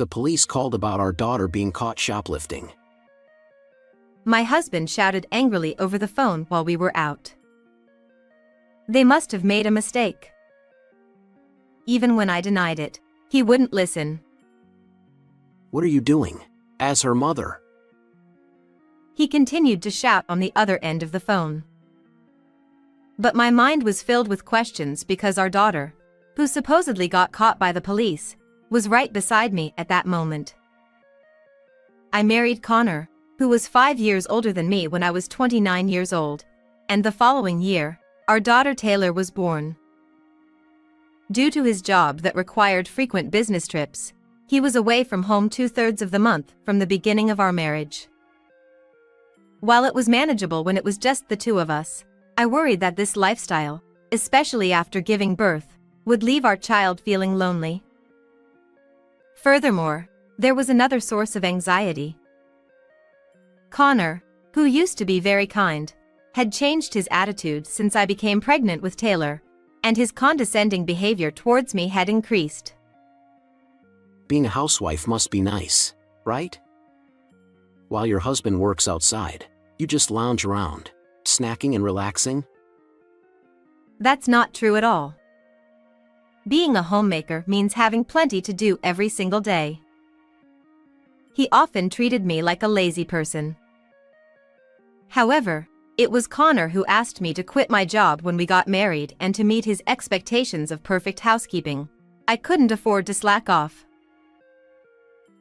The police called about our daughter being caught shoplifting. My husband shouted angrily over the phone while we were out. They must have made a mistake. Even when I denied it, he wouldn't listen. What are you doing? As her mother. He continued to shout on the other end of the phone. But my mind was filled with questions because our daughter, who supposedly got caught by the police, was right beside me at that moment. I married Connor, who was 5 years older than me when I was 29 years old, and the following year, our daughter Taylor was born. Due to his job that required frequent business trips, he was away from home 2/3 of the month from the beginning of our marriage. While it was manageable when it was just the two of us, I worried that this lifestyle, especially after giving birth, would leave our child feeling lonely. Furthermore, there was another source of anxiety. Connor, who used to be very kind, had changed his attitude since I became pregnant with Taylor, and his condescending behavior towards me had increased. Being a housewife must be nice, right? While your husband works outside, you just lounge around, snacking and relaxing? That's not true at all. Being a homemaker means having plenty to do every single day. He often treated me like a lazy person. However, it was Connor who asked me to quit my job when we got married and to meet his expectations of perfect housekeeping. I couldn't afford to slack off.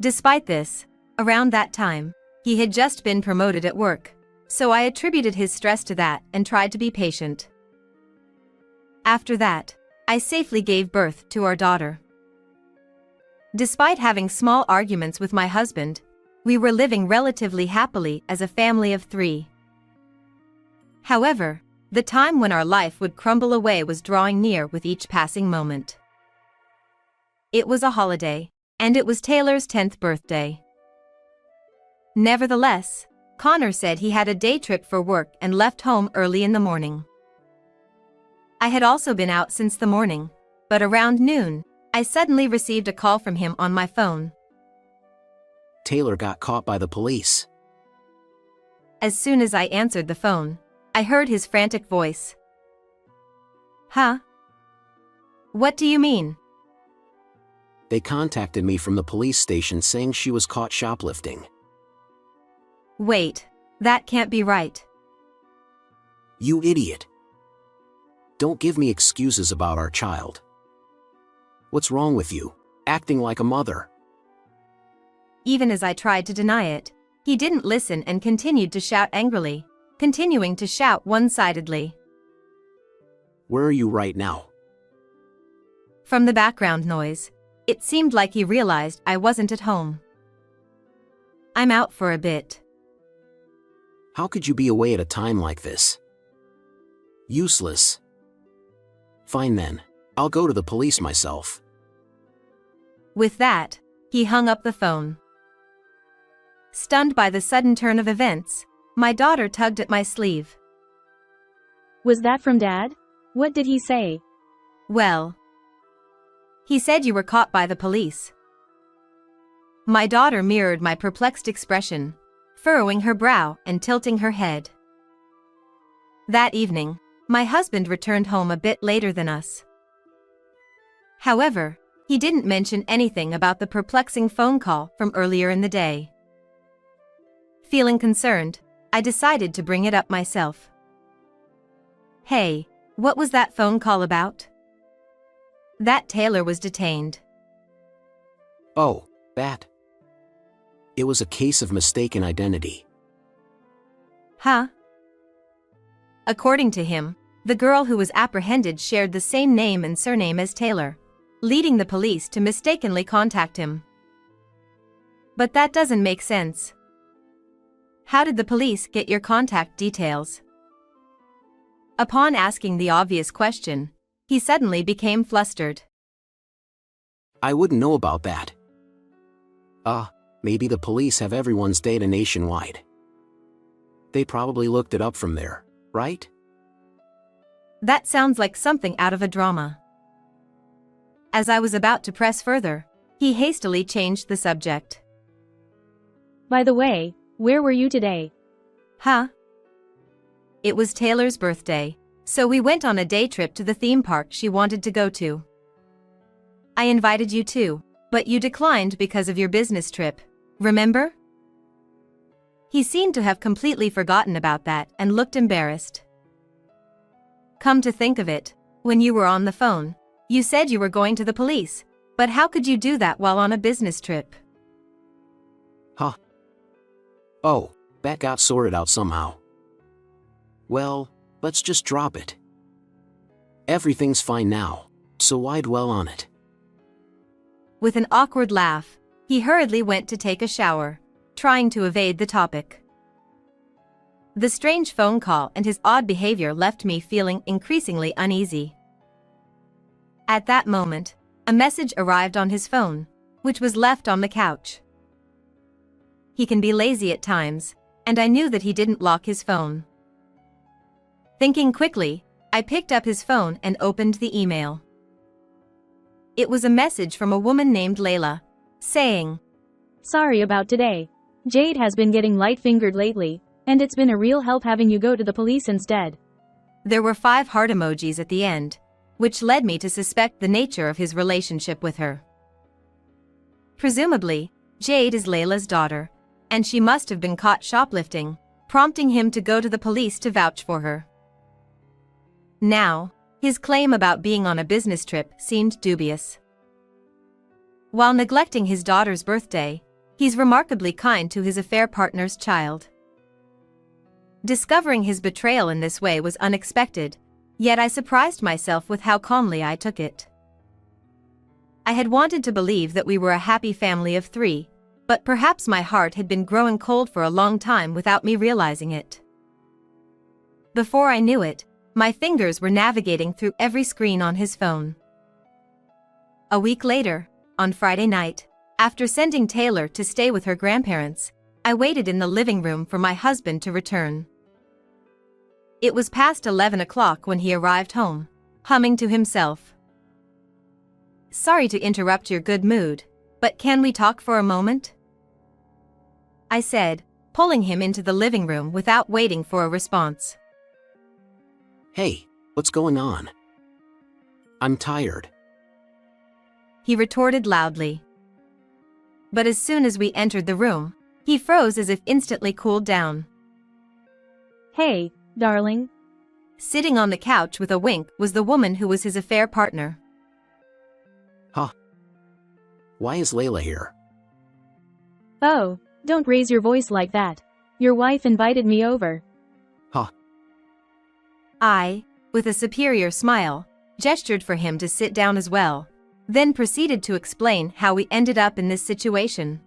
Despite this, around that time, he had just been promoted at work, so I attributed his stress to that and tried to be patient. After that, I safely gave birth to our daughter. Despite having small arguments with my husband, we were living relatively happily as a family of 3. However, the time when our life would crumble away was drawing near with each passing moment. It was a holiday, and it was Taylor's 10th birthday. Nevertheless, Connor said he had a day trip for work and left home early in the morning. I had also been out since the morning, but around noon, I suddenly received a call from him on my phone. Taylor got caught by the police. As soon as I answered the phone, I heard his frantic voice. Huh? What do you mean? They contacted me from the police station saying she was caught shoplifting. Wait, that can't be right. You idiot. Don't give me excuses about our child. What's wrong with you, acting like a mother? Even as I tried to deny it, he didn't listen and continued to shout angrily, continuing to shout one-sidedly. Where are you right now? From the background noise, it seemed like he realized I wasn't at home. I'm out for a bit. How could you be away at a time like this? Useless. Fine then, I'll go to the police myself. With that, he hung up the phone. Stunned by the sudden turn of events, my daughter tugged at my sleeve. Was that from Dad? What did he say? Well, he said you were caught by the police. My daughter mirrored my perplexed expression, furrowing her brow and tilting her head. That evening, my husband returned home a bit later than us. However, he didn't mention anything about the perplexing phone call from earlier in the day. Feeling concerned, I decided to bring it up myself. Hey, what was that phone call about? That Taylor was detained. Oh, that. It was a case of mistaken identity. Huh? According to him, the girl who was apprehended shared the same name and surname as Taylor, leading the police to mistakenly contact him. But that doesn't make sense. How did the police get your contact details? Upon asking the obvious question, he suddenly became flustered. I wouldn't know about that. Maybe the police have everyone's data nationwide. They probably looked it up from there, right? That sounds like something out of a drama. As I was about to press further, He hastily changed the subject. By the way, where were you today? Huh? It was Taylor's birthday, so we went on a day trip to the theme park she wanted to go to. I invited you too, but you declined because of your business trip, remember? He seemed to have completely forgotten about that and looked embarrassed. Come to think of it, when you were on the phone, you said you were going to the police, but how could you do that while on a business trip? Huh? Oh, that got sorted out somehow. Well, let's just drop it. Everything's fine now, so why dwell on it? With an awkward laugh, he hurriedly went to take a shower, trying to evade the topic. The strange phone call and his odd behavior left me feeling increasingly uneasy. At that moment, a message arrived on his phone, which was left on the couch. He can be lazy at times, and I knew that he didn't lock his phone. Thinking quickly, I picked up his phone and opened the email. It was a message from a woman named Layla, saying, Sorry about today. Jade has been getting light-fingered lately, and it's been a real help having you go to the police instead. There were 5 heart emojis at the end, which led me to suspect the nature of his relationship with her. Presumably, Jade is Layla's daughter, and she must have been caught shoplifting, prompting him to go to the police to vouch for her. Now, his claim about being on a business trip seemed dubious. While neglecting his daughter's birthday, he's remarkably kind to his affair partner's child. Discovering his betrayal in this way was unexpected, yet I surprised myself with how calmly I took it. I had wanted to believe that we were a happy family of 3, but perhaps my heart had been growing cold for a long time without me realizing it. Before I knew it, my fingers were navigating through every screen on his phone. A week later, on Friday night, after sending Taylor to stay with her grandparents, I waited in the living room for my husband to return. It was past 11 o'clock when he arrived home, humming to himself. Sorry to interrupt your good mood, but can we talk for a moment? I said, pulling him into the living room without waiting for a response. Hey, what's going on? I'm tired. He retorted loudly. But as soon as we entered the room, he froze as if instantly cooled down. Hey, darling. Sitting on the couch with a wink was the woman who was his affair partner. Huh? Why is Layla here? Oh, don't raise your voice like that. Your wife invited me over. Huh? I, with a superior smile, gestured for him to sit down as well, then proceeded to explain how we ended up in this situation.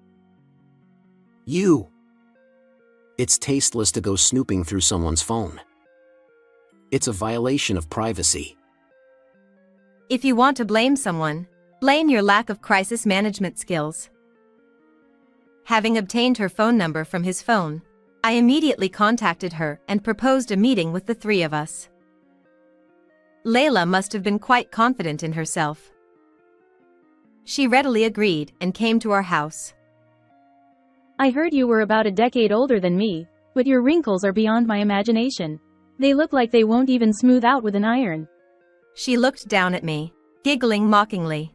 You! It's tasteless to go snooping through someone's phone. It's a violation of privacy. If you want to blame someone, blame your lack of crisis management skills. Having obtained her phone number from his phone, I immediately contacted her and proposed a meeting with the 3 of us. Layla must have been quite confident in herself. She readily agreed and came to our house. I heard you were about a decade older than me, but your wrinkles are beyond my imagination. They look like they won't even smooth out with an iron. She looked down at me, giggling mockingly.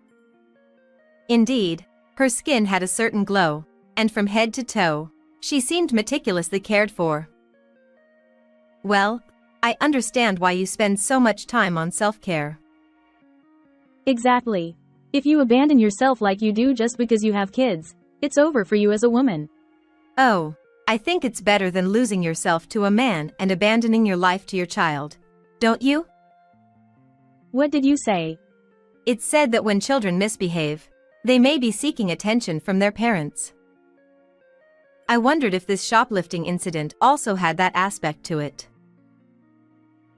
Indeed, her skin had a certain glow, and from head to toe, she seemed meticulously cared for. Well, I understand why you spend so much time on self-care. Exactly. If you abandon yourself like you do just because you have kids, it's over for you as a woman. Oh, I think it's better than losing yourself to a man and abandoning your life to your child. Don't you? What did you say? It's said that when children misbehave, they may be seeking attention from their parents. I wondered if this shoplifting incident also had that aspect to it.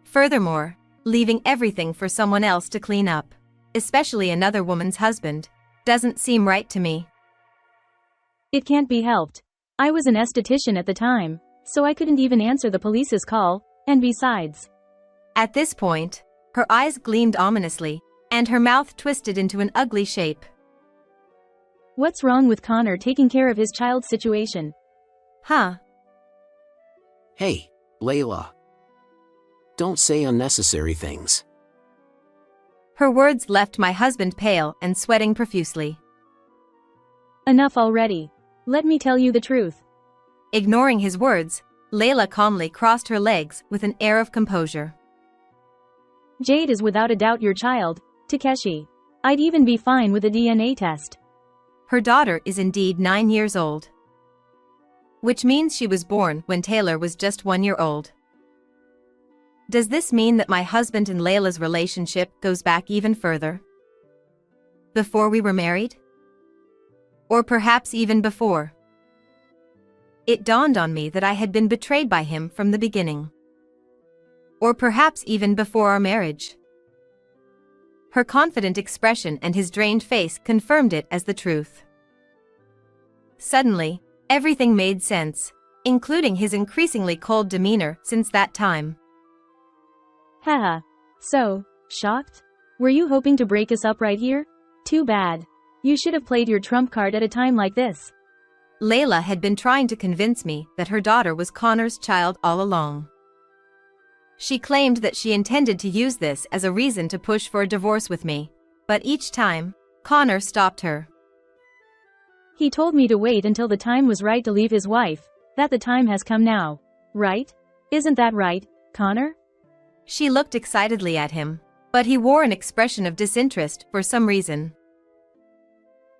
Furthermore, leaving everything for someone else to clean up, especially another woman's husband, doesn't seem right to me. It can't be helped. I was an esthetician at the time, so I couldn't even answer the police's call, and besides. At this point, her eyes gleamed ominously, and her mouth twisted into an ugly shape. What's wrong with Connor taking care of his child's situation? Huh? Hey, Layla. Don't say unnecessary things. Her words left my husband pale and sweating profusely. Enough already. Let me tell you the truth. Ignoring his words, Layla calmly crossed her legs with an air of composure. Jade is without a doubt your child, Takeshi. I'd even be fine with a DNA test. Her daughter is indeed 9 years old. Which means she was born when Taylor was just 1 year old. Does this mean that my husband and Layla's relationship goes back even further? Before we were married? Or perhaps even before? It dawned on me that I had been betrayed by him from the beginning. Or perhaps even before our marriage. Her confident expression and his drained face confirmed it as the truth. Suddenly, everything made sense, including his increasingly cold demeanor since that time. Haha. So, shocked? Were you hoping to break us up right here? Too bad. You should have played your trump card at a time like this. Layla had been trying to convince me that her daughter was Connor's child all along. She claimed that she intended to use this as a reason to push for a divorce with me, but each time, Connor stopped her. He told me to wait until the time was right to leave his wife, that the time has come now. Right? Isn't that right, Connor? She looked excitedly at him, but he wore an expression of disinterest for some reason.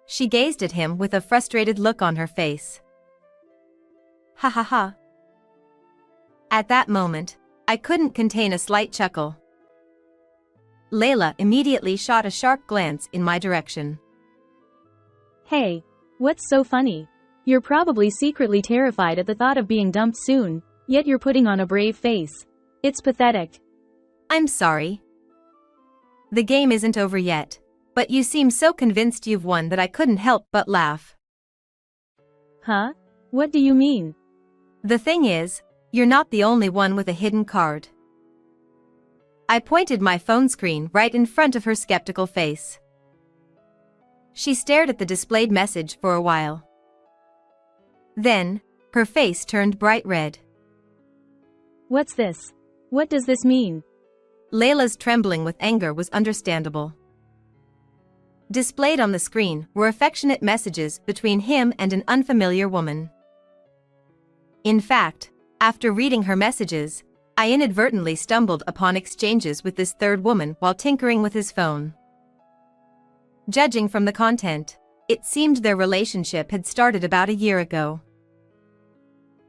She gazed at him with a frustrated look on her face. Ha ha ha. At that moment, I couldn't contain a slight chuckle. Layla immediately shot a sharp glance in my direction. Hey, what's so funny? You're probably secretly terrified at the thought of being dumped soon, yet you're putting on a brave face. It's pathetic. I'm sorry. The game isn't over yet, but you seem so convinced you've won that I couldn't help but laugh. Huh? What do you mean? The thing is, you're not the only one with a hidden card. I pointed my phone screen right in front of her skeptical face. She stared at the displayed message for a while. Then, her face turned bright red. What's this? What does this mean? Layla's trembling with anger was understandable. Displayed on the screen were affectionate messages between him and an unfamiliar woman. In fact, after reading her messages, I inadvertently stumbled upon exchanges with this third woman while tinkering with his phone. Judging from the content, it seemed their relationship had started about a year ago.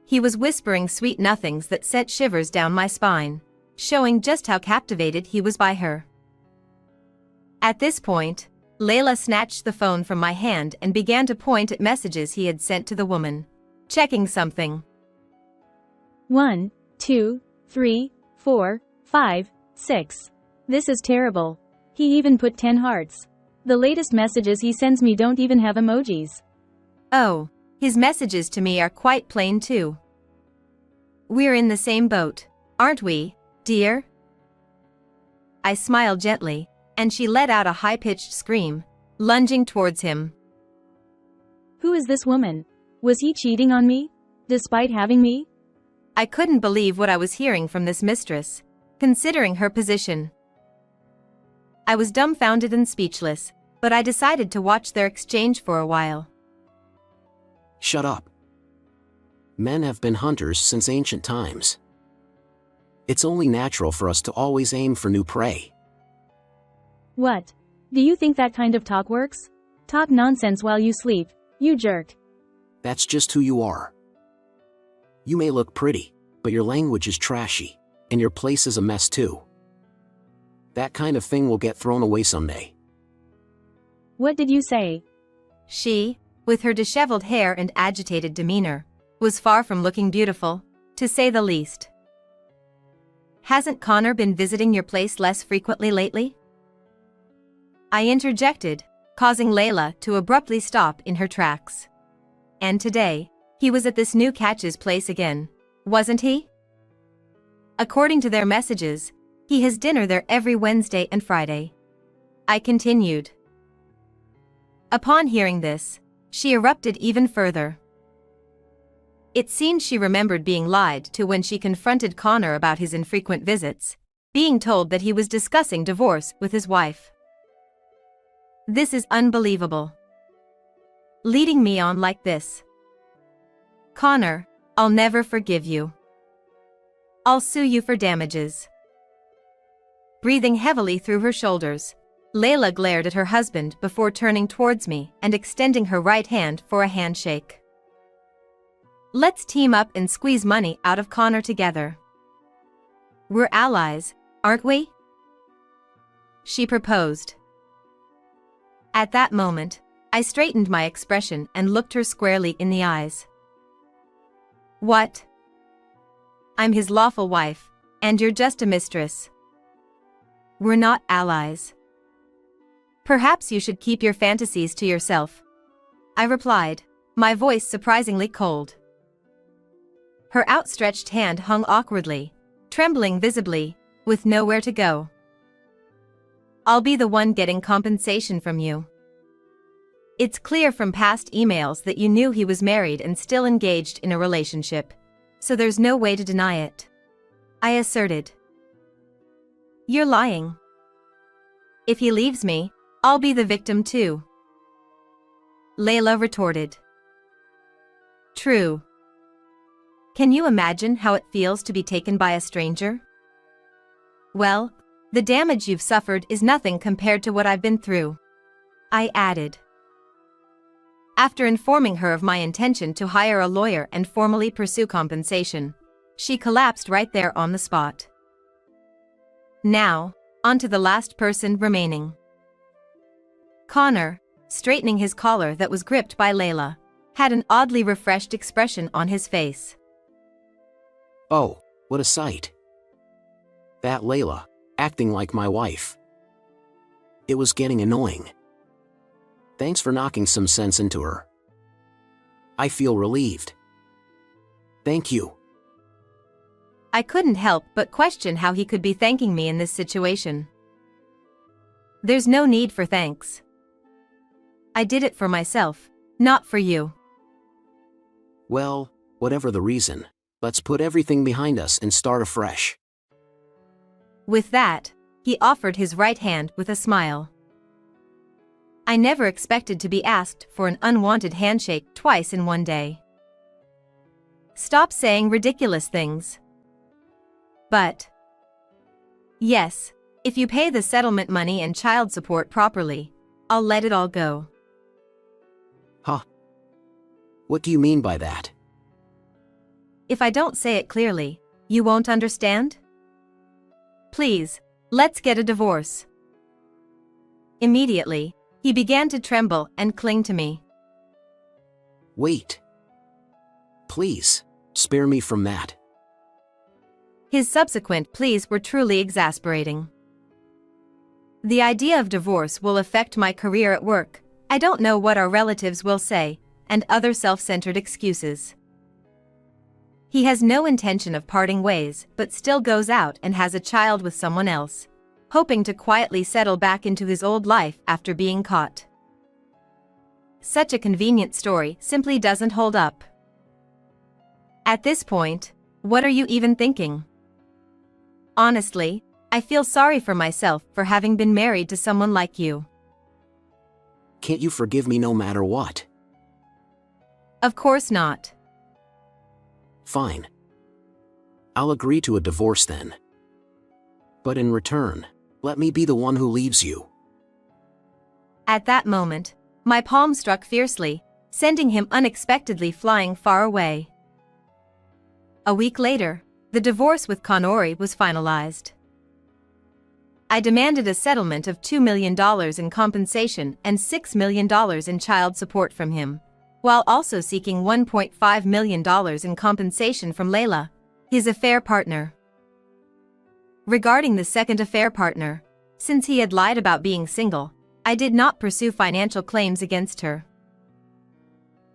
He was whispering sweet nothings that sent shivers down my spine, showing just how captivated he was by her. At this point, Layla snatched the phone from my hand and began to point at messages he had sent to the woman, checking something. 1, 2, 3, 4, 5, 6. This is terrible. He even put 10 hearts. The latest messages he sends me don't even have emojis. Oh, his messages to me are quite plain too. We're in the same boat, aren't we, dear? I smiled gently, and she let out a high-pitched scream, lunging towards him. Who is this woman? Was he cheating on me? Despite having me? I couldn't believe what I was hearing from this mistress, considering her position. I was dumbfounded and speechless, but I decided to watch their exchange for a while. Shut up. Men have been hunters since ancient times. It's only natural for us to always aim for new prey. What? Do you think that kind of talk works? Talk nonsense while you sleep, you jerk. That's just who you are. You may look pretty, but your language is trashy, and your place is a mess too. That kind of thing will get thrown away someday. What did you say? She, with her disheveled hair and agitated demeanor, was far from looking beautiful, to say the least. Hasn't Connor been visiting your place less frequently lately? I interjected, causing Layla to abruptly stop in her tracks. And today, he was at this new catch's place again, wasn't he? According to their messages, he has dinner there every Wednesday and Friday. I continued. Upon hearing this, she erupted even further. It seemed she remembered being lied to when she confronted Connor about his infrequent visits, being told that he was discussing divorce with his wife. This is unbelievable. Leading me on like this. Connor, I'll never forgive you. I'll sue you for damages. Breathing heavily through her shoulders, Layla glared at her husband before turning towards me and extending her right hand for a handshake. Let's team up and squeeze money out of Connor together. We're allies, aren't we? She proposed. At that moment, I straightened my expression and looked her squarely in the eyes. What? I'm his lawful wife, and you're just a mistress. We're not allies. Perhaps you should keep your fantasies to yourself, I replied, my voice surprisingly cold. Her outstretched hand hung awkwardly, trembling visibly, with nowhere to go. I'll be the one getting compensation from you. It's clear from past emails that you knew he was married and still engaged in a relationship, so there's no way to deny it, I asserted. You're lying. If he leaves me, I'll be the victim too, Layla retorted. True. Can you imagine how it feels to be taken by a stranger? Well, the damage you've suffered is nothing compared to what I've been through, I added. After informing her of my intention to hire a lawyer and formally pursue compensation, she collapsed right there on the spot. Now, on to the last person remaining. Connor, straightening his collar that was gripped by Layla, had an oddly refreshed expression on his face. Oh, what a sight. That Layla, acting like my wife. It was getting annoying. Thanks for knocking some sense into her. I feel relieved. Thank you. I couldn't help but question how he could be thanking me in this situation. There's no need for thanks. I did it for myself, not for you. Well, whatever the reason, let's put everything behind us and start afresh. With that, he offered his right hand with a smile. I never expected to be asked for an unwanted handshake twice in one day. Stop saying ridiculous things. But yes, if you pay the settlement money and child support properly, I'll let it all go. Huh? What do you mean by that? If I don't say it clearly, you won't understand? Please, let's get a divorce. Immediately, he began to tremble and cling to me. Wait. Please, spare me from that. His subsequent pleas were truly exasperating. The idea of divorce will affect my career at work, I don't know what our relatives will say, and other self-centered excuses. He has no intention of parting ways but still goes out and has a child with someone else, hoping to quietly settle back into his old life after being caught. Such a convenient story simply doesn't hold up. At this point, what are you even thinking? Honestly, I feel sorry for myself for having been married to someone like you. Can't you forgive me no matter what? Of course not. Fine. I'll agree to a divorce then. But in return, let me be the one who leaves you. At that moment, my palm struck fiercely, sending him unexpectedly flying far away. A week later, the divorce with Connor was finalized. I demanded a settlement of $2 million in compensation and $6 million in child support from him, while also seeking $1.5 million in compensation from Layla, his affair partner. Regarding the second affair partner, since he had lied about being single, I did not pursue financial claims against her.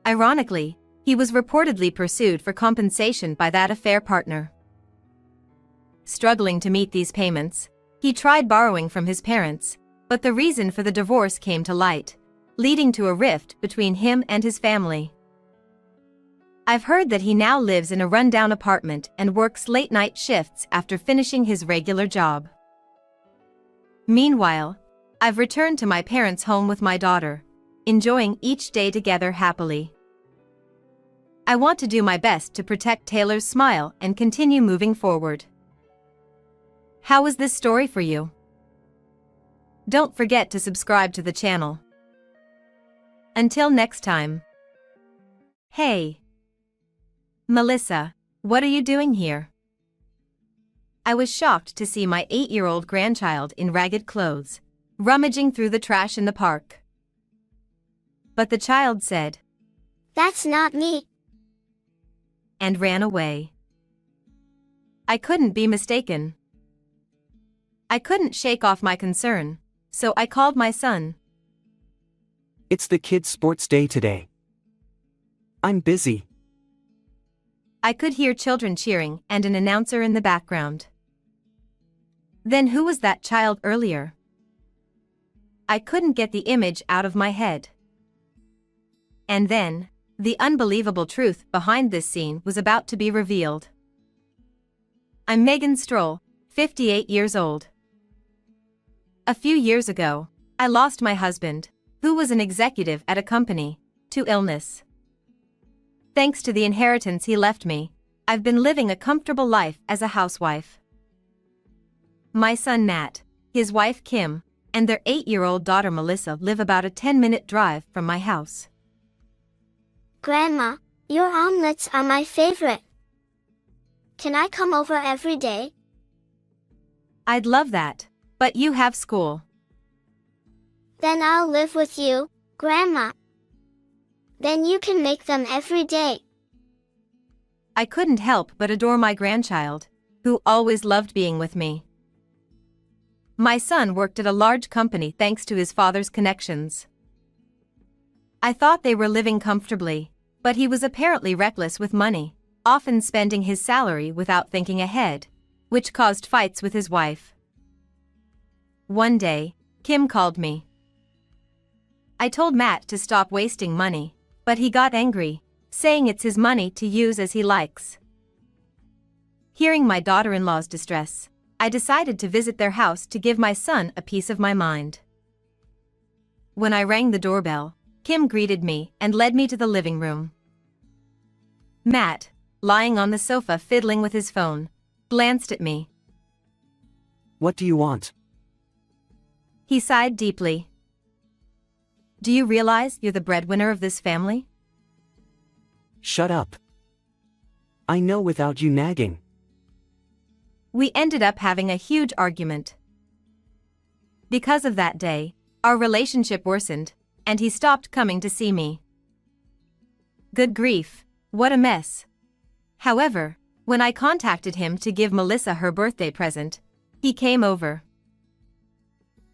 Ironically, he was reportedly pursued for compensation by that affair partner. Struggling to meet these payments, he tried borrowing from his parents, but the reason for the divorce came to light, leading to a rift between him and his family. I've heard that he now lives in a rundown apartment and works late-night shifts after finishing his regular job. Meanwhile, I've returned to my parents' home with my daughter, enjoying each day together happily. I want to do my best to protect Taylor's smile and continue moving forward. How was this story for you? Don't forget to subscribe to the channel. Until next time. Hey, Melissa, what are you doing here? I was shocked to see my 8-year-old grandchild in ragged clothes, rummaging through the trash in the park. But the child said, "That's not me," and ran away. I couldn't be mistaken. I couldn't shake off my concern, so I called my son. It's the kids' sports day today. I'm busy. I could hear children cheering and an announcer in the background. Then who was that child earlier? I couldn't get the image out of my head. And then, the unbelievable truth behind this scene was about to be revealed. I'm Megan Stroll, 58 years old. A few years ago, I lost my husband, who was an executive at a company, to illness. Thanks to the inheritance he left me, I've been living a comfortable life as a housewife. My son Matt, his wife Kim, and their 8-year-old daughter Melissa live about a 10-minute drive from my house. "Grandma, your omelets are my favorite. Can I come over every day?" I'd love that, but you have school. "Then I'll live with you, Grandma. Then you can make them every day." I couldn't help but adore my grandchild, who always loved being with me. My son worked at a large company thanks to his father's connections. I thought they were living comfortably, but he was apparently reckless with money, often spending his salary without thinking ahead, which caused fights with his wife. One day, Kim called me. I told Matt to stop wasting money, but he got angry, saying it's his money to use as he likes. Hearing my daughter-in-law's distress, I decided to visit their house to give my son a piece of my mind. When I rang the doorbell, Kim greeted me and led me to the living room. Matt, lying on the sofa fiddling with his phone, glanced at me. What do you want? He sighed deeply. Do you realize you're the breadwinner of this family? Shut up. I know without you nagging. We ended up having a huge argument. Because of that day, our relationship worsened, and he stopped coming to see me. Good grief, what a mess. However, when I contacted him to give Melissa her birthday present, he came over.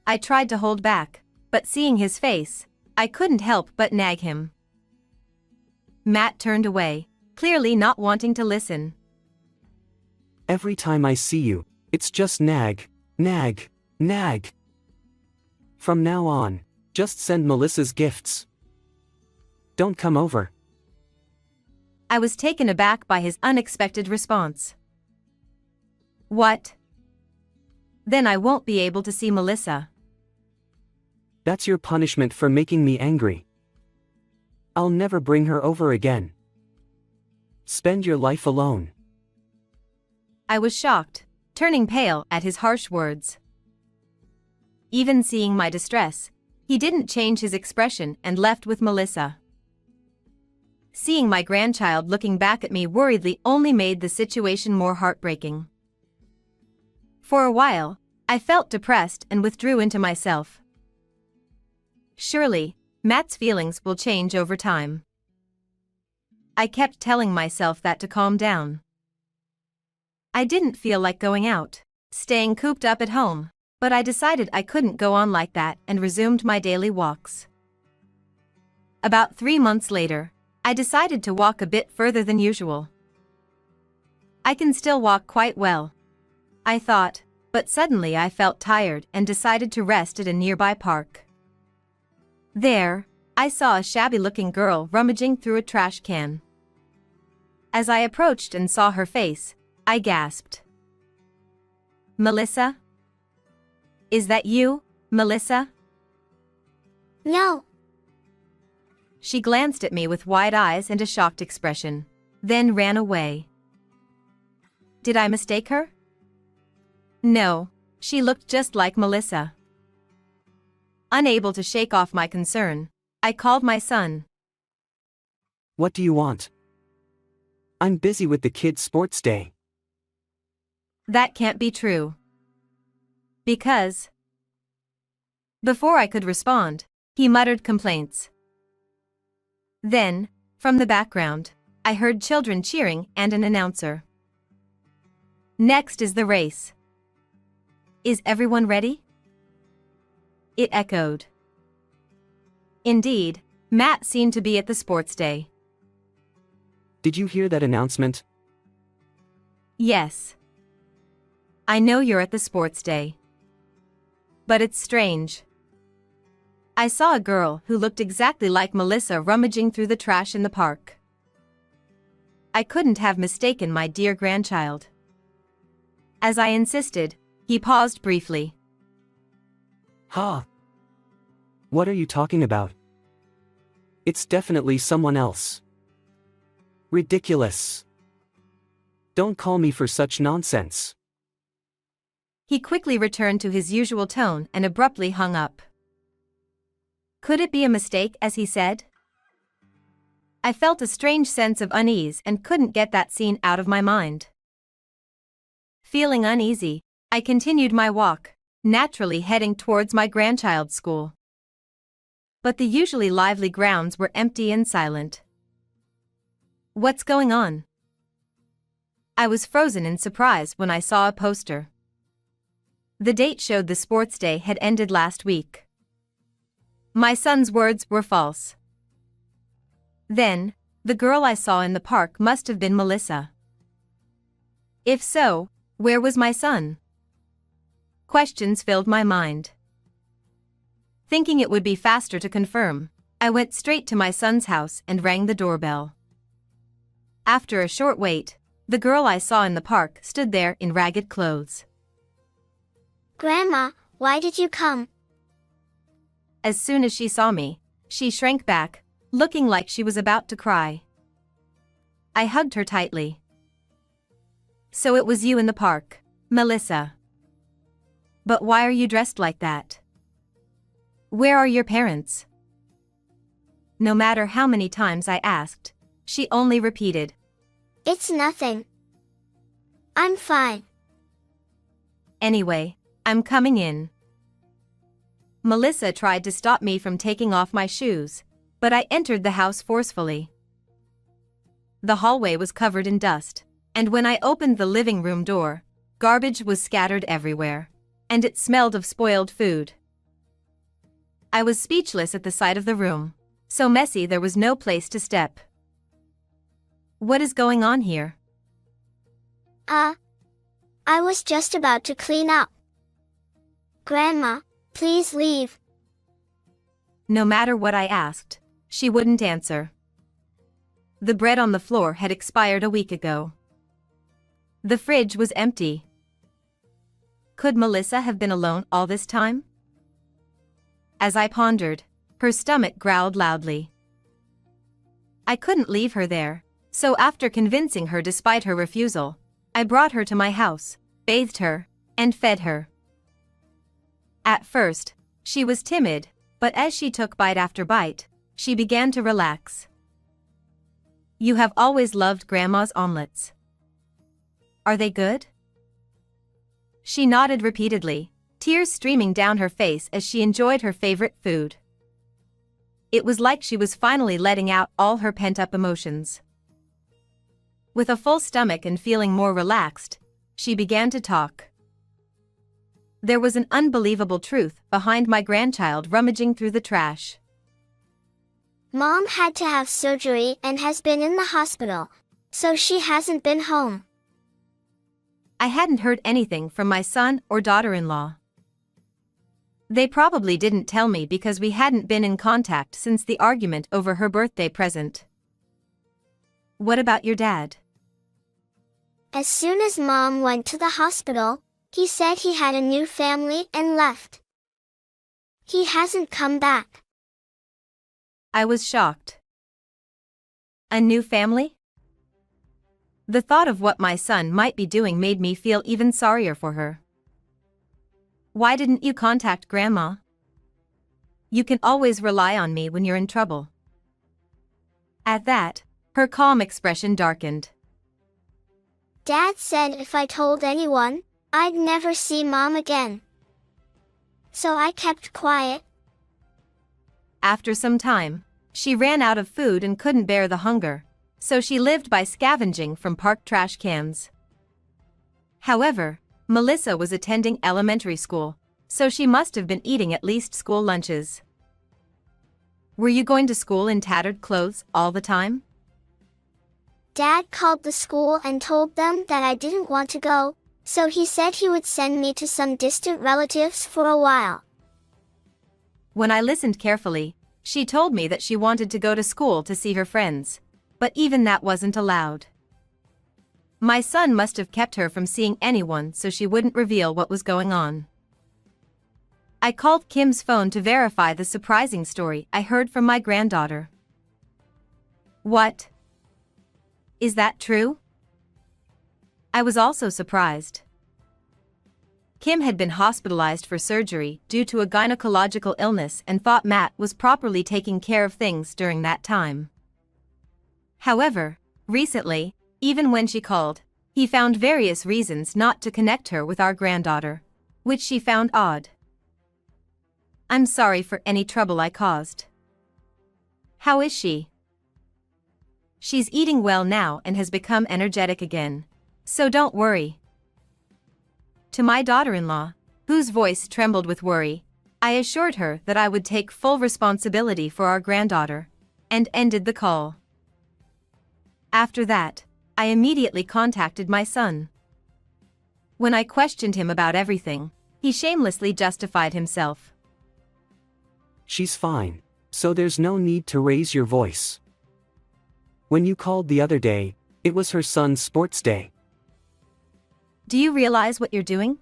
I tried to hold back, but seeing his face, I couldn't help but nag him. Matt turned away, clearly not wanting to listen. Every time I see you, it's just nag, nag, nag. From now on, just send Melissa's gifts. Don't come over. I was taken aback by his unexpected response. What? Then I won't be able to see Melissa. That's your punishment for making me angry. I'll never bring her over again. Spend your life alone. I was shocked, turning pale at his harsh words. Even seeing my distress, he didn't change his expression and left with Melissa. Seeing my grandchild looking back at me worriedly only made the situation more heartbreaking. For a while, I felt depressed and withdrew into myself. Surely, Matt's feelings will change over time. I kept telling myself that to calm down. I didn't feel like going out, staying cooped up at home, but I decided I couldn't go on like that and resumed my daily walks. About 3 months later, I decided to walk a bit further than usual. I can still walk quite well, I thought, but suddenly I felt tired and decided to rest at a nearby park. There, I saw a shabby-looking girl rummaging through a trash can. As I approached and saw her face, I gasped. "Melissa? Is that you, Melissa?" No. She glanced at me with wide eyes and a shocked expression, then ran away. Did I mistake her? No, she looked just like Melissa. Unable to shake off my concern, I called my son. What do you want? I'm busy with the kids' sports day. That can't be true. Because... Before I could respond, he muttered complaints. Then, from the background, I heard children cheering and an announcer. Next is the race. Is everyone ready? It echoed. Indeed, Matt seemed to be at the sports day. Did you hear that announcement? Yes. I know you're at the sports day. But it's strange. I saw a girl who looked exactly like Melissa rummaging through the trash in the park. I couldn't have mistaken my dear grandchild. As I insisted, he paused briefly. Ha! What are you talking about? It's definitely someone else. Ridiculous. Don't call me for such nonsense. He quickly returned to his usual tone and abruptly hung up. Could it be a mistake, as he said? I felt a strange sense of unease and couldn't get that scene out of my mind. Feeling uneasy, I continued my walk, naturally heading towards my grandchild's school. But the usually lively grounds were empty and silent. What's going on? I was frozen in surprise when I saw a poster. The date showed the sports day had ended last week. My son's words were false. Then, the girl I saw in the park must have been Melissa. If so, where was my son? Questions filled my mind. Thinking it would be faster to confirm, I went straight to my son's house and rang the doorbell. After a short wait, the girl I saw in the park stood there in ragged clothes. Grandma, why did you come? As soon as she saw me, she shrank back, looking like she was about to cry. I hugged her tightly. So it was you in the park, Melissa. But why are you dressed like that? Where are your parents? No matter how many times I asked, she only repeated, It's nothing. I'm fine. Anyway, I'm coming in. Melissa tried to stop me from taking off my shoes, but I entered the house forcefully. The hallway was covered in dust, and when I opened the living room door, garbage was scattered everywhere, and it smelled of spoiled food. I was speechless at the sight of the room, so messy there was no place to step. What is going on here? I was just about to clean up. Grandma, please leave. No matter what I asked, she wouldn't answer. The bread on the floor had expired a week ago. The fridge was empty. Could Melissa have been alone all this time? As I pondered, her stomach growled loudly. I couldn't leave her there, so after convincing her despite her refusal, I brought her to my house, bathed her, and fed her. At first, she was timid, but as she took bite after bite, she began to relax. You have always loved Grandma's omelets. Are they good? She nodded repeatedly, tears streaming down her face as she enjoyed her favorite food. It was like she was finally letting out all her pent-up emotions. With a full stomach and feeling more relaxed, she began to talk. There was an unbelievable truth behind my grandchild rummaging through the trash. Mom had to have surgery and has been in the hospital, so she hasn't been home. I hadn't heard anything from my son or daughter-in-law. They probably didn't tell me because we hadn't been in contact since the argument over her birthday present. What about your dad? As soon as Mom went to the hospital, he said he had a new family and left. He hasn't come back. I was shocked. A new family? The thought of what my son might be doing made me feel even sorrier for her. Why didn't you contact Grandma? You can always rely on me when you're in trouble. At that, her calm expression darkened. Dad said if I told anyone, I'd never see Mom again. So I kept quiet. After some time, she ran out of food and couldn't bear the hunger, so she lived by scavenging from park trash cans. However, Melissa was attending elementary school, so she must have been eating at least school lunches. Were you going to school in tattered clothes all the time? Dad called the school and told them that I didn't want to go, so he said he would send me to some distant relatives for a while. When I listened carefully, she told me that she wanted to go to school to see her friends, but even that wasn't allowed. My son must have kept her from seeing anyone so she wouldn't reveal what was going on. I called Kim's phone to verify the surprising story I heard from my granddaughter. What? Is that true? I was also surprised. Kim had been hospitalized for surgery due to a gynecological illness and thought Matt was properly taking care of things during that time. However, recently, even when she called, he found various reasons not to connect her with our granddaughter, which she found odd. I'm sorry for any trouble I caused. How is she? She's eating well now and has become energetic again, so don't worry. To my daughter-in-law, whose voice trembled with worry, I assured her that I would take full responsibility for our granddaughter, and ended the call. After that, I immediately contacted my son. When I questioned him about everything, he shamelessly justified himself. She's fine, so there's no need to raise your voice. When you called the other day, it was her son's sports day. Do you realize what you're doing?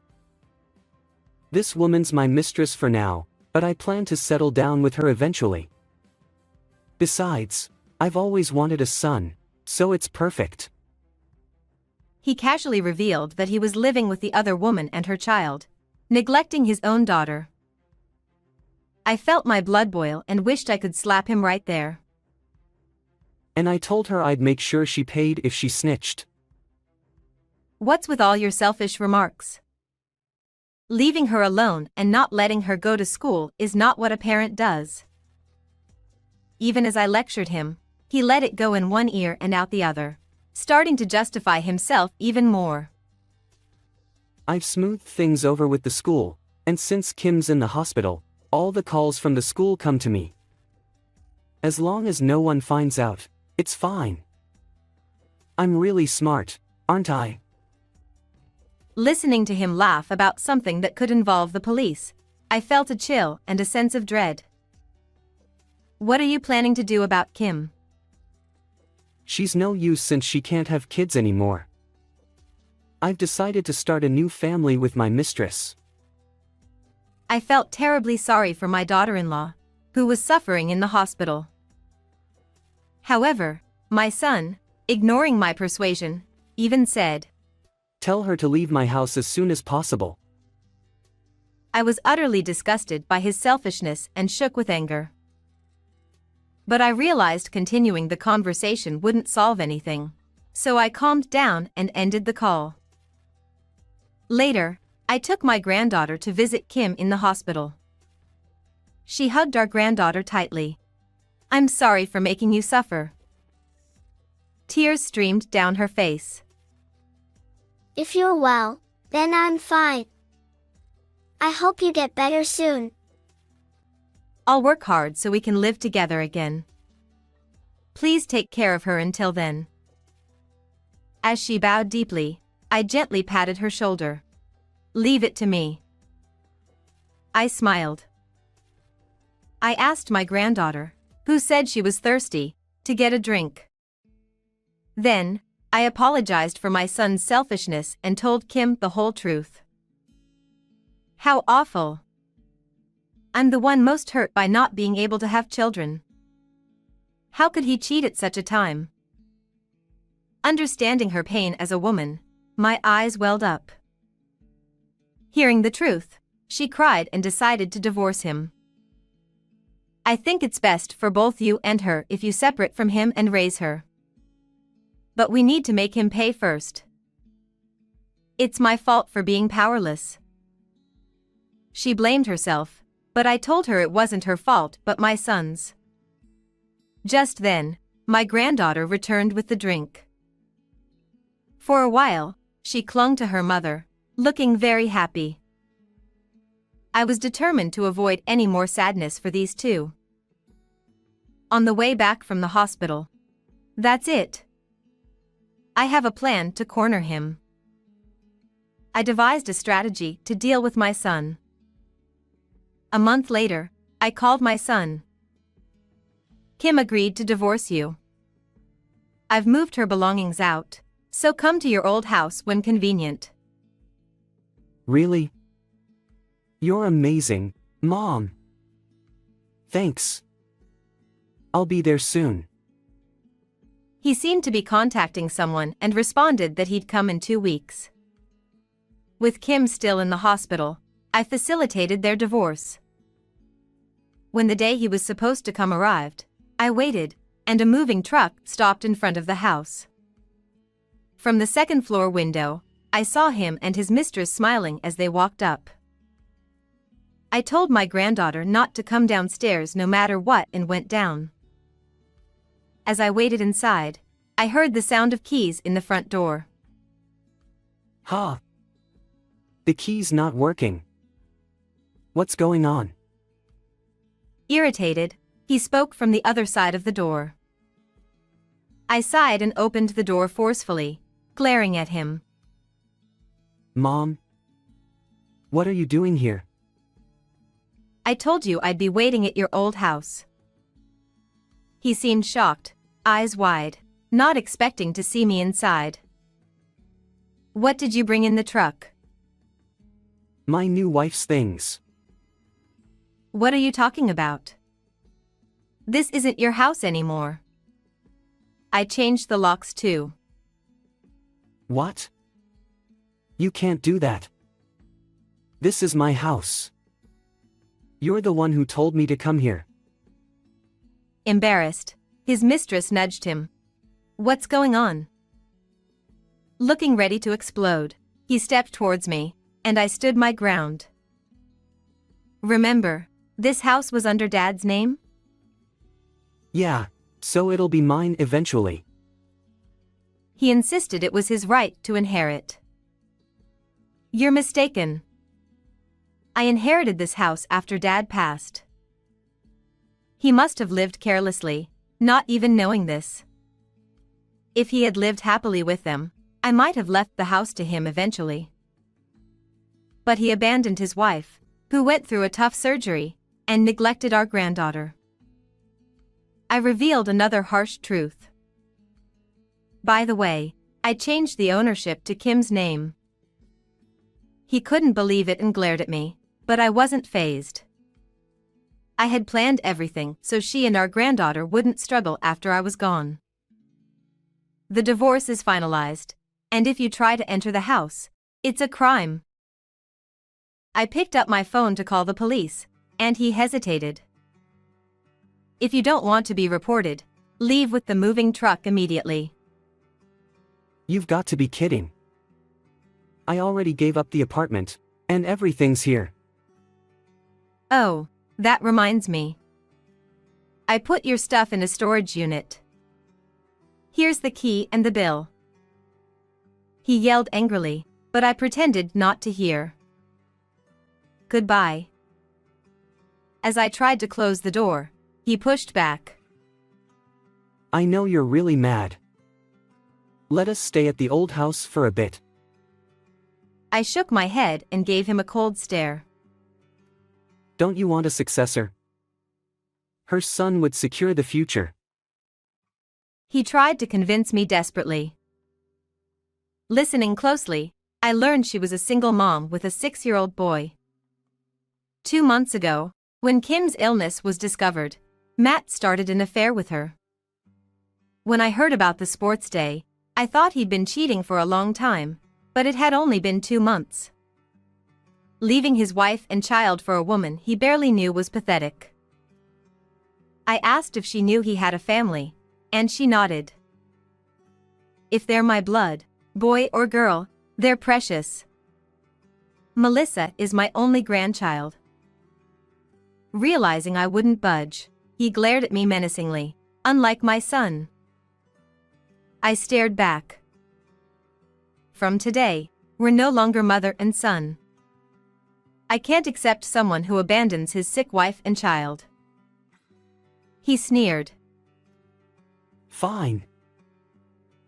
This woman's my mistress for now, but I plan to settle down with her eventually. Besides, I've always wanted a son, so it's perfect. He casually revealed that he was living with the other woman and her child, neglecting his own daughter. I felt my blood boil and wished I could slap him right there. And I told her I'd make sure she paid if she snitched. What's with all your selfish remarks? Leaving her alone and not letting her go to school is not what a parent does. Even as I lectured him, he let it go in one ear and out the other, starting to justify himself even more. I've smoothed things over with the school, and since Kim's in the hospital, all the calls from the school come to me. As long as no one finds out, it's fine. I'm really smart, aren't I? Listening to him laugh about something that could involve the police, I felt a chill and a sense of dread. What are you planning to do about Kim? She's no use since she can't have kids anymore. I've decided to start a new family with my mistress. I felt terribly sorry for my daughter-in-law, who was suffering in the hospital. However, my son, ignoring my persuasion, even said, Tell her to leave my house as soon as possible. I was utterly disgusted by his selfishness and shook with anger. But I realized continuing the conversation wouldn't solve anything, so I calmed down and ended the call. Later, I took my granddaughter to visit Kim in the hospital. She hugged our granddaughter tightly. I'm sorry for making you suffer. Tears streamed down her face. If you're well, then I'm fine. I hope you get better soon. I'll work hard so we can live together again. Please take care of her until then. As she bowed deeply, I gently patted her shoulder. Leave it to me. I smiled. I asked my granddaughter, who said she was thirsty, to get a drink. Then, I apologized for my son's selfishness and told Kim the whole truth. How awful. I'm the one most hurt by not being able to have children. How could he cheat at such a time? Understanding her pain as a woman, my eyes welled up. Hearing the truth, she cried and decided to divorce him. I think it's best for both you and her if you separate from him and raise her. But we need to make him pay first. It's my fault for being powerless. She blamed herself, but I told her it wasn't her fault but my son's. Just then, my granddaughter returned with the drink. For a while, she clung to her mother, looking very happy. I was determined to avoid any more sadness for these two. On the way back from the hospital. That's it. I have a plan to corner him. I devised a strategy to deal with my son. A month later, I called my son. Kim agreed to divorce you. I've moved her belongings out, so come to your old house when convenient. Really? You're amazing, Mom. Thanks. I'll be there soon. He seemed to be contacting someone and responded that he'd come in 2 weeks. With Kim still in the hospital, I facilitated their divorce. When the day he was supposed to come arrived, I waited, and a moving truck stopped in front of the house. From the second-floor window, I saw him and his mistress smiling as they walked up. I told my granddaughter not to come downstairs no matter what and went down. As I waited inside, I heard the sound of keys in the front door. Ha! The key's not working. What's going on? Irritated, he spoke from the other side of the door. I sighed and opened the door forcefully, glaring at him. Mom? What are you doing here? I told you I'd be waiting at your old house. He seemed shocked, eyes wide, not expecting to see me inside. What did you bring in the truck? My new wife's things. What are you talking about? This isn't your house anymore. I changed the locks too. What? You can't do that. This is my house. You're the one who told me to come here. Embarrassed, his mistress nudged him. What's going on? Looking ready to explode, he stepped towards me, and I stood my ground. Remember, this house was under Dad's name? Yeah, so it'll be mine eventually. He insisted it was his right to inherit. You're mistaken. I inherited this house after Dad passed. He must have lived carelessly, not even knowing this. If he had lived happily with them, I might have left the house to him eventually. But he abandoned his wife, who went through a tough surgery, and neglected our granddaughter. I revealed another harsh truth. By the way, I changed the ownership to Kim's name. He couldn't believe it and glared at me, but I wasn't fazed. I had planned everything so she and our granddaughter wouldn't struggle after I was gone. The divorce is finalized, and if you try to enter the house, it's a crime. I picked up my phone to call the police, and he hesitated. If you don't want to be reported, leave with the moving truck immediately. You've got to be kidding. I already gave up the apartment, and everything's here. Oh, that reminds me. I put your stuff in a storage unit. Here's the key and the bill. He yelled angrily, but I pretended not to hear. Goodbye. As I tried to close the door, he pushed back. I know you're really mad. Let us stay at the old house for a bit. I shook my head and gave him a cold stare. Don't you want a successor? Her son would secure the future. He tried to convince me desperately. Listening closely, I learned she was a single mom with a 6-year-old boy. 2 months ago, when Kim's illness was discovered, Matt started an affair with her. When I heard about the sports day, I thought he'd been cheating for a long time, but it had only been 2 months. Leaving his wife and child for a woman he barely knew was pathetic. I asked if she knew he had a family, and she nodded. If they're my blood, boy or girl, they're precious. Melissa is my only grandchild. Realizing I wouldn't budge, he glared at me menacingly, unlike my son. I stared back. From today, we're no longer mother and son. I can't accept someone who abandons his sick wife and child. He sneered. Fine.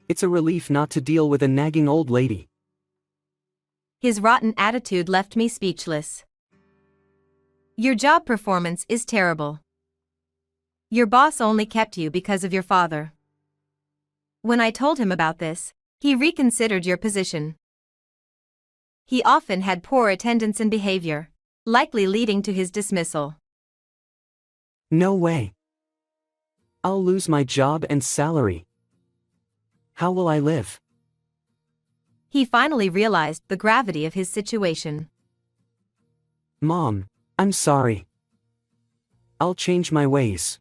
It's a relief not to deal with a nagging old lady. His rotten attitude left me speechless. Your job performance is terrible. Your boss only kept you because of your father. When I told him about this, he reconsidered your position. He often had poor attendance and behavior, likely leading to his dismissal. No way. I'll lose my job and salary. How will I live? He finally realized the gravity of his situation. Mom, I'm sorry. I'll change my ways.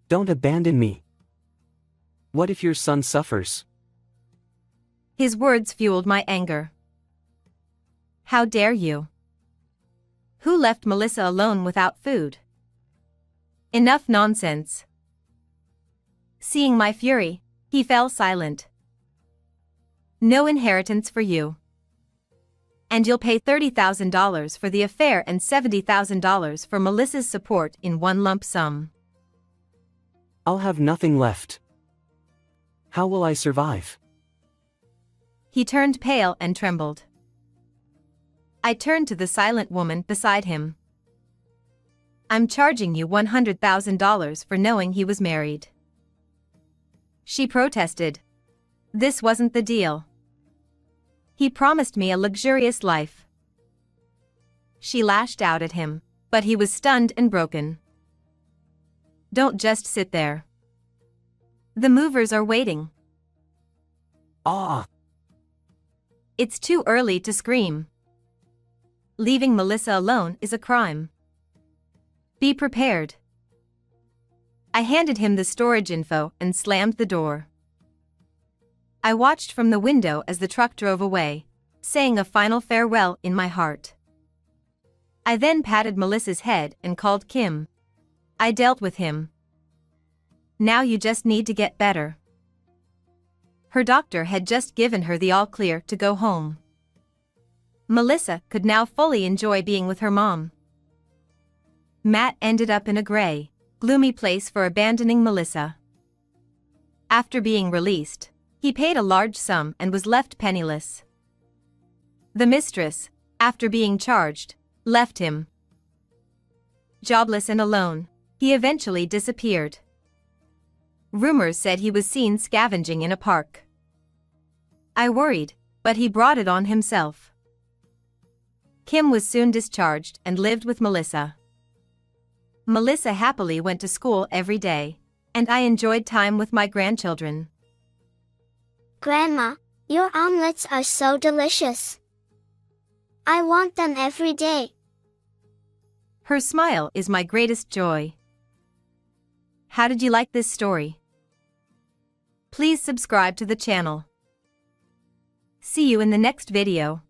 Don't abandon me. What if your son suffers? His words fueled my anger. How dare you? Who left Melissa alone without food? Enough nonsense. Seeing my fury, he fell silent. No inheritance for you. And you'll pay $30,000 for the affair and $70,000 for Melissa's support in one lump sum. I'll have nothing left. How will I survive? He turned pale and trembled. I turned to the silent woman beside him. I'm charging you $100,000 for knowing he was married. She protested. This wasn't the deal. He promised me a luxurious life. She lashed out at him, but he was stunned and broken. Don't just sit there. The movers are waiting. Ah! It's too early to scream. Leaving Melissa alone is a crime. Be prepared. I handed him the storage info and slammed the door. I watched from the window as the truck drove away, saying a final farewell in my heart. I then patted Melissa's head and called Kim. I dealt with him. Now you just need to get better. Her doctor had just given her the all-clear to go home. Melissa could now fully enjoy being with her mom. Matt ended up in a gray, gloomy place for abandoning Melissa. After being released, he paid a large sum and was left penniless. The mistress, after being charged, left him. Jobless and alone, he eventually disappeared. Rumors said he was seen scavenging in a park. I worried, but he brought it on himself. Kim was soon discharged and lived with Melissa. Melissa happily went to school every day, and I enjoyed time with my grandchildren. Grandma, your omelets are so delicious. I want them every day. Her smile is my greatest joy. How did you like this story? Please subscribe to the channel. See you in the next video.